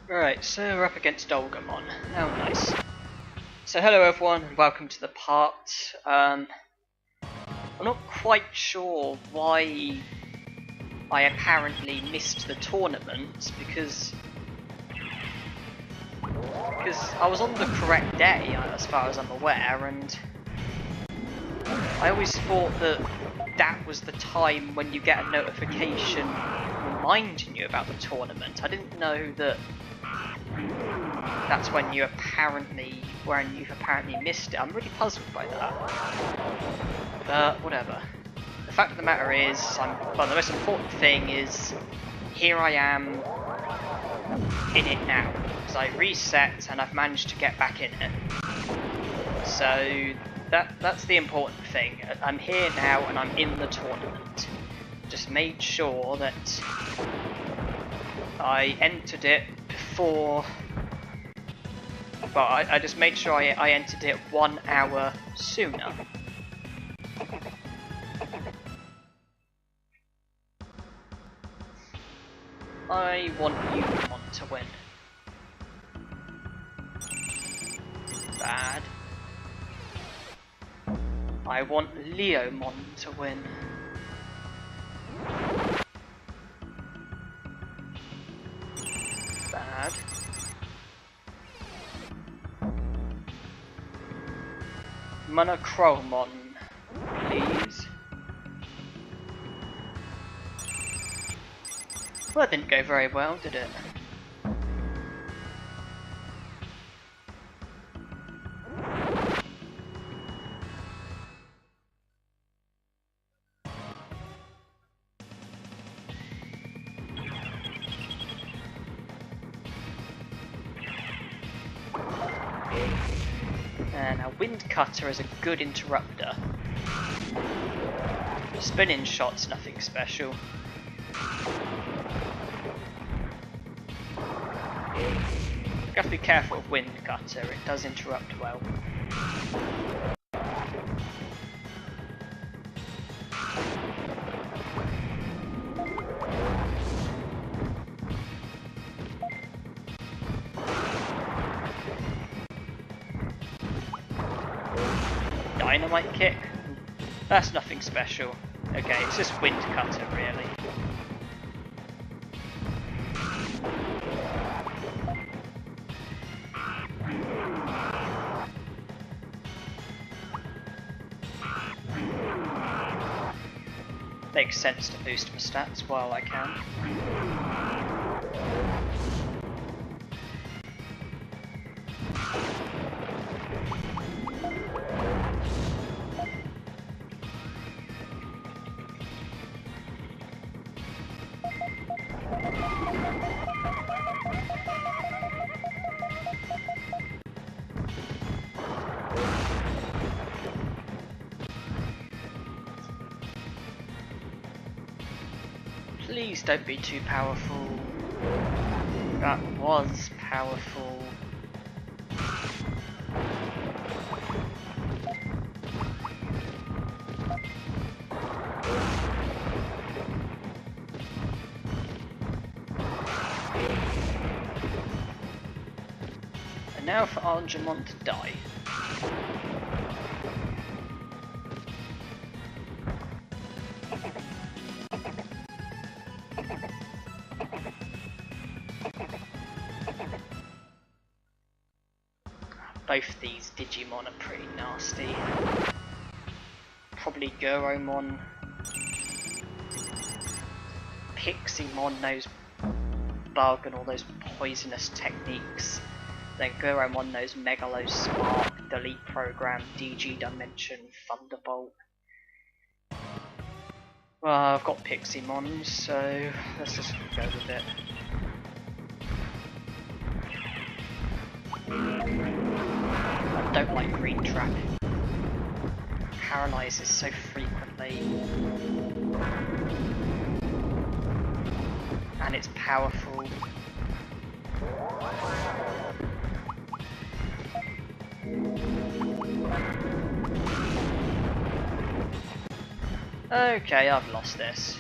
Right, so we're up against Digimon. How nice. So hello everyone, and welcome to the part. I'm not quite sure why I apparently missed the tournament, because I was on the correct day as far as I'm aware, and I always thought that was the time when you get a notification reminding you about the tournament. I didn't know that that's when you've apparently missed it. I'm really puzzled by that. But whatever. The fact of the matter is, the most important thing is, here I am in it now. Because I reset and I've managed to get back in it. So that's the important thing. I'm here now and I'm in the tournament. Just made sure that I entered it before. Well, I just made sure I entered it 1 hour sooner. I want Digimon to win. Bad. I want Leomon to win. Bad. Monochromon, please. Well, that didn't go very well, did it? And a Wind Cutter is a good interrupter. Spinning shot's nothing special. You have to be careful with Wind Cutter, it does interrupt well. Dynamite kick? That's nothing special. Okay, it's just Wind Cutter really. Makes sense to boost my stats while I can. Please don't be too powerful. That was powerful. And now for Armours to die. Both these Digimon are pretty nasty. Probably Drimogemon. Pixiemon knows bug and all those poisonous techniques. Then Drimogemon knows Megalo Spark, Delete Program, DG Dimension, Thunderbolt. Well, I've got Pixiemon, so let's just go with it. I don't like green trap. Paralyzes so frequently. And it's powerful. Okay, I've lost this.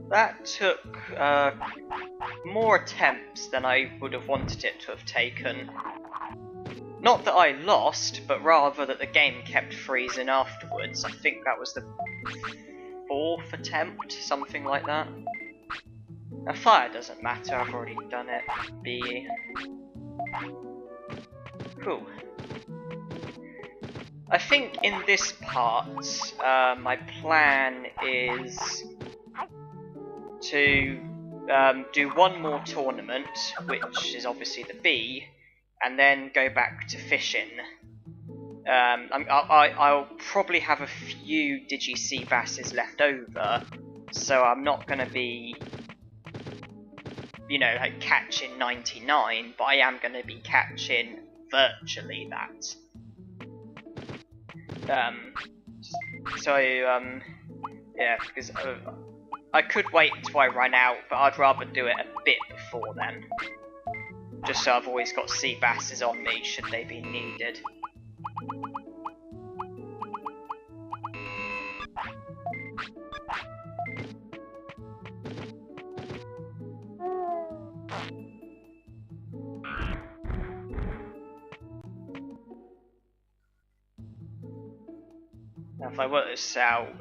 That took more attempts than I would have wanted it to have taken. Not that I lost, but rather that the game kept freezing afterwards. I think that was the 4th attempt, something like that. Now fire doesn't matter, I've already done it. B. Cool. I think in this part, my plan is to do one more tournament, which is obviously the B, and then go back to fishing. I'll probably have a few Digi-Sea Basses left over, so I'm not going to be, you know, like catching 99, but I am going to be catching virtually that. Yeah, because I could wait until I ran out, but I'd rather do it a bit before then. Just so I've always got sea basses on me, should they be needed. Now if I work this out,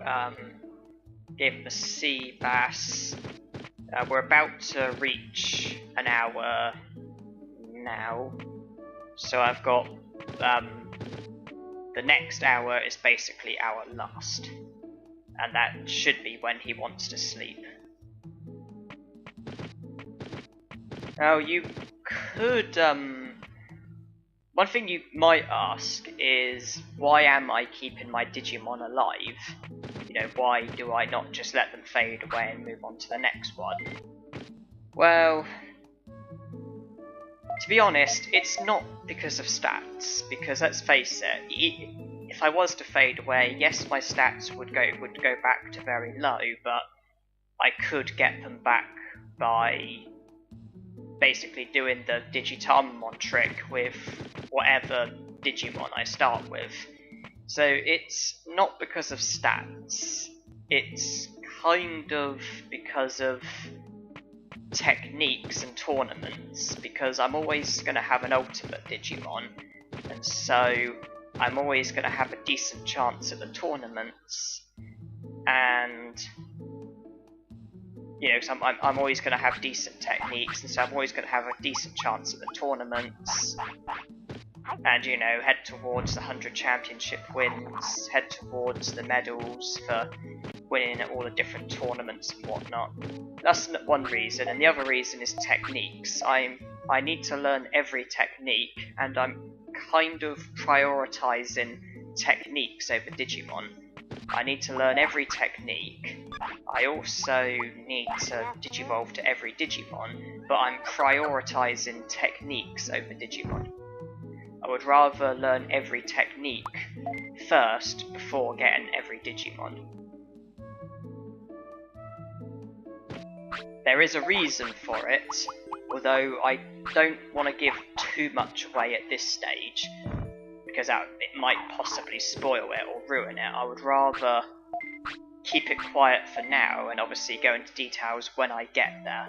give the sea bass, we're about to reach an hour now, so I've got, the next hour is basically our last, and that should be when he wants to sleep. Now you could, one thing you might ask is, why am I keeping my Digimon alive? You know, why do I not just let them fade away and move on to the next one? Well, to be honest, it's not because of stats, because let's face it, if I was to fade away, yes, my stats would go back to very low, but I could get them back by basically doing the Digitamon trick with whatever Digimon I start with. So it's not because of stats, it's kind of because of techniques and tournaments, because I'm always going to have an ultimate Digimon, and so I'm always going to have a decent chance at the tournaments, and you know, so I'm always going to have decent techniques, and so I'm always going to have a decent chance at the tournaments, and you know, head towards the 100 championship wins, head towards the medals for winning at all the different tournaments and whatnot. That's one reason, and the other reason is techniques. I need to learn every technique, and I'm kind of prioritising techniques over Digimon. I need to learn every technique. I also need to Digivolve to every Digimon, but I'm prioritising techniques over Digimon. I would rather learn every technique first before getting every Digimon. There is a reason for it, although I don't want to give too much away at this stage, because it might possibly spoil it or ruin it. I would rather keep it quiet for now, and obviously go into details when I get there.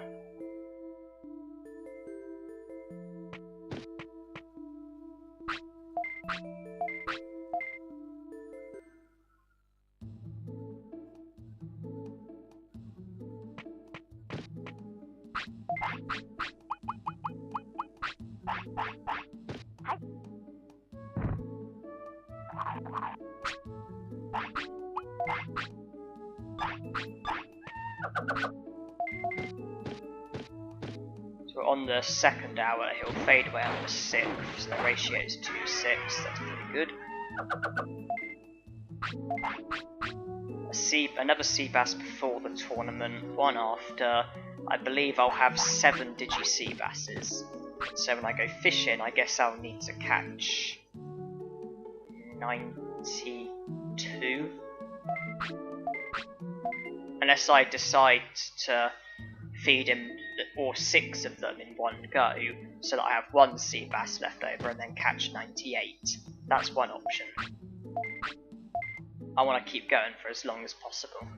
So we're on the second hour, he'll fade away on the 6th, so the ratio is 2:6, that's pretty good. Another Seabass before the tournament, one after. I believe I'll have 7 Digi-Seabasses. So when I go fishing, I guess I'll need to catch 92. Unless I decide to feed him all 6 of them in one go, so that I have 1 Seabass left over and then catch 98. That's one option. I want to keep going for as long as possible.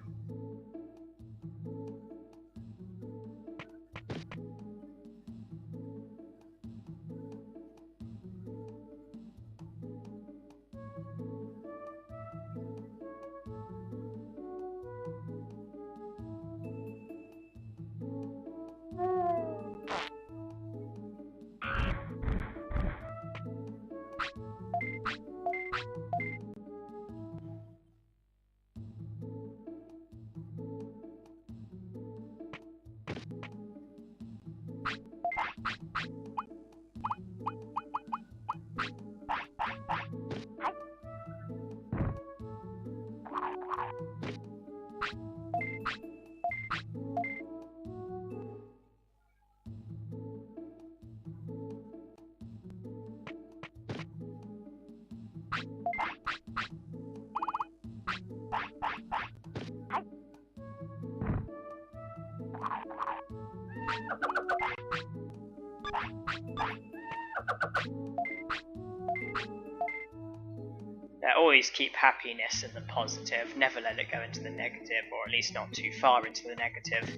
Always keep happiness in the positive, never let it go into the negative, or at least not too far into the negative.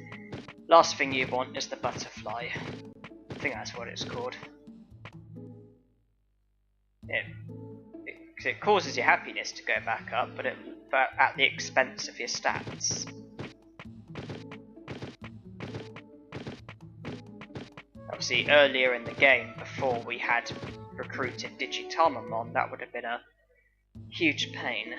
Last thing you want is the butterfly. I think that's what it's called. It causes your happiness to go back up, but at the expense of your stats. Obviously, earlier in the game, before we had recruited Digitamamon, that would have been a huge pain.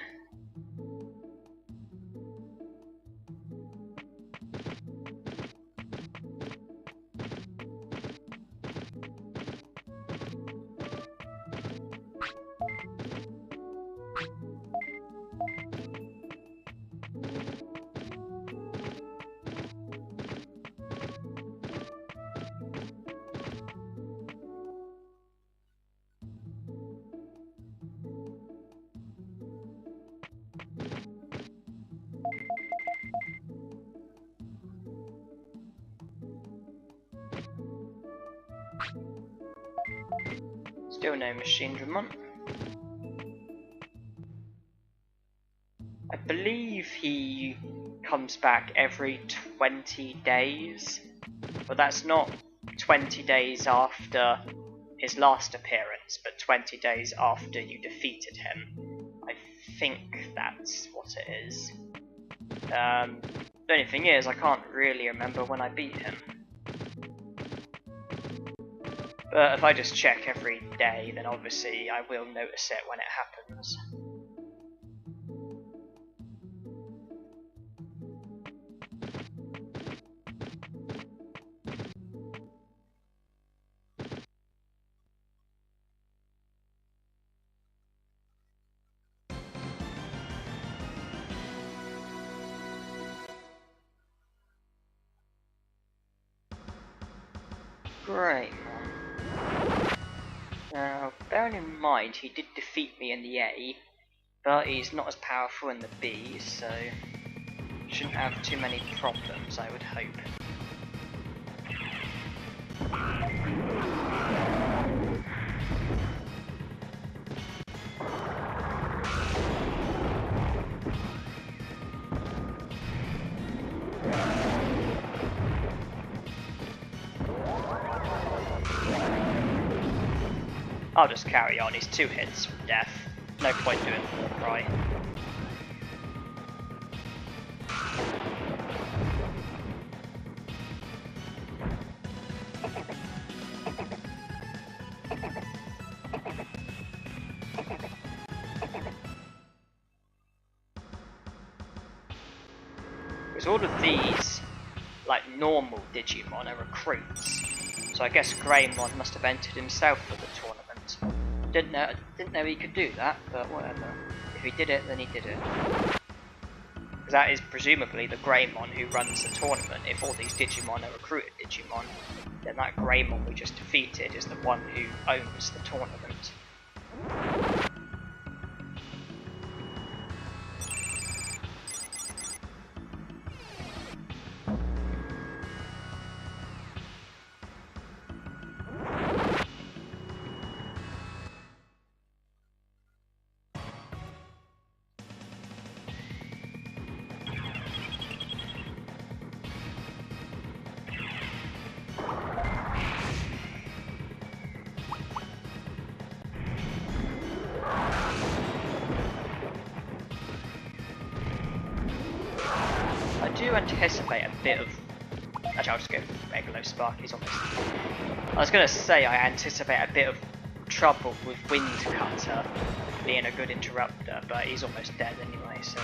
Still no Monzaemon. I believe he comes back every 20 days. But that's not 20 days after his last appearance, but 20 days after you defeated him. I think that's what it is. The only thing is, I can't really remember when I beat him. But if I just check every day, then obviously I will notice it when it happens. Great. Now, bearing in mind he did defeat me in the A, but he's not as powerful in the B, so shouldn't have too many problems, I would hope. I'll just carry on, he's 2 hits from death. No point doing Warcry. Because all of these, like normal Digimon, are recruits. So I guess Greymon must have entered himself for the tournament. Didn't know he could do that, but whatever. If he did it, then he did it. Because that is presumably the Greymon who runs the tournament. If all these Digimon are recruited Digimon, then that Greymon we just defeated is the one who owns the tournament. I do anticipate a bit of... Actually, I'll just go for Megalo Spark, he's almost... I was going to say I anticipate a bit of trouble with Windcutter being a good interrupter, but he's almost dead anyway, so...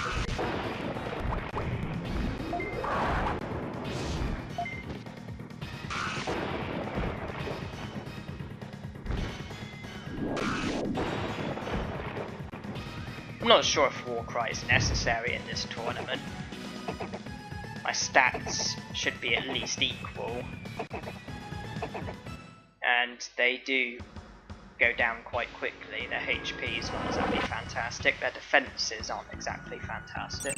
I'm not sure if Warcry is necessary in this tournament. My stats should be at least equal, and they do go down quite quickly. Their HP is not exactly fantastic, their defences aren't exactly fantastic.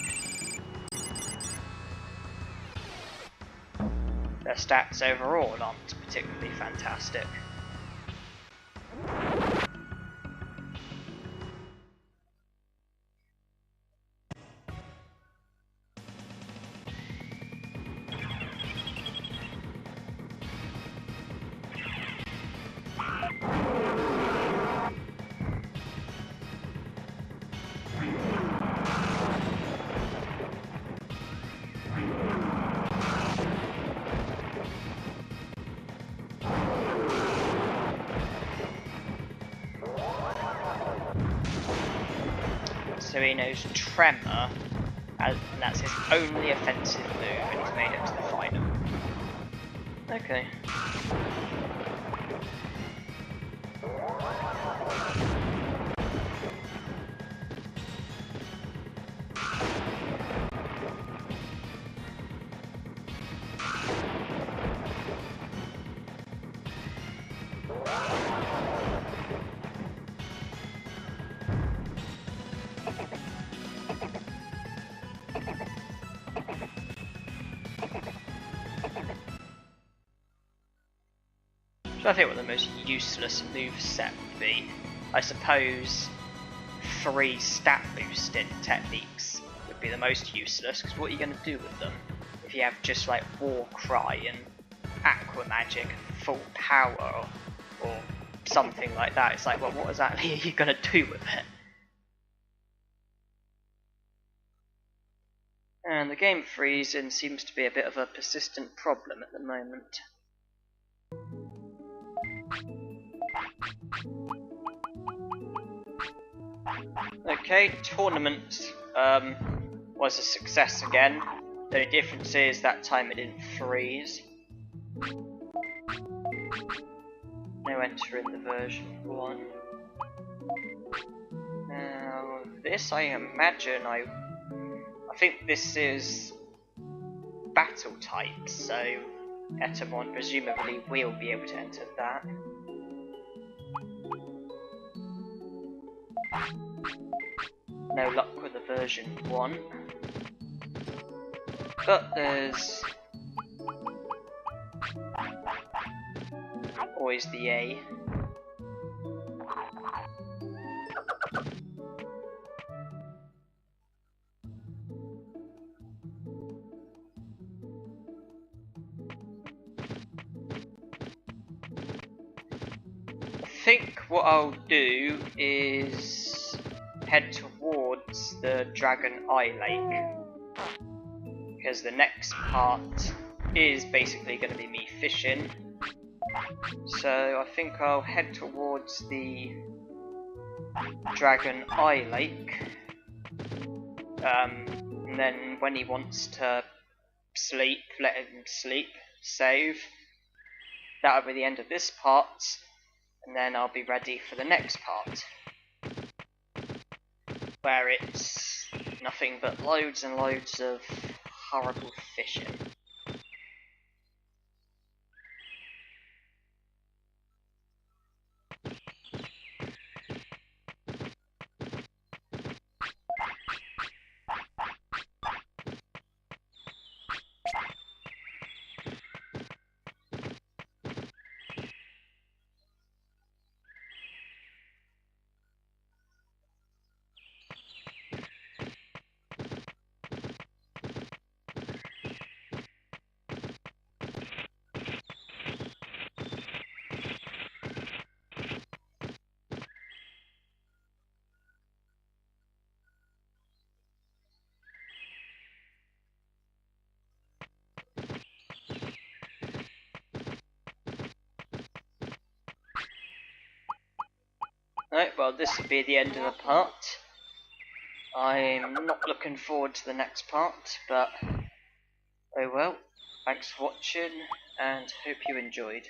Their stats overall aren't particularly fantastic. So he knows Tremor, and that's his only offensive move, and he's made it to the final. Okay. So I think what the most useless move set would be. I suppose 3 stat boosted techniques would be the most useless, because what are you going to do with them if you have just like Warcry and aqua magic full power or something like that. It's like, well, what exactly are you going to do with it? And the game freezing seems to be a bit of a persistent problem at the moment. Okay, tournament was a success again. The only difference is that time it didn't freeze. Now enter in the version 1. Now this, I imagine, I think this is battle type, so Etamon presumably will be able to enter that. No luck with the version 1. But there's always the A. I think what I'll do is head towards the Dragon Eye Lake, because the next part is basically going to be me fishing. So I think I'll head towards the Dragon Eye Lake, and then when he wants to sleep, let him sleep, save. That'll be the end of this part, and then I'll be ready for the next part, where it's nothing but loads and loads of horrible fishing. Right, well, this will be the end of the part. I'm not looking forward to the next part, but oh well. Thanks for watching, and hope you enjoyed.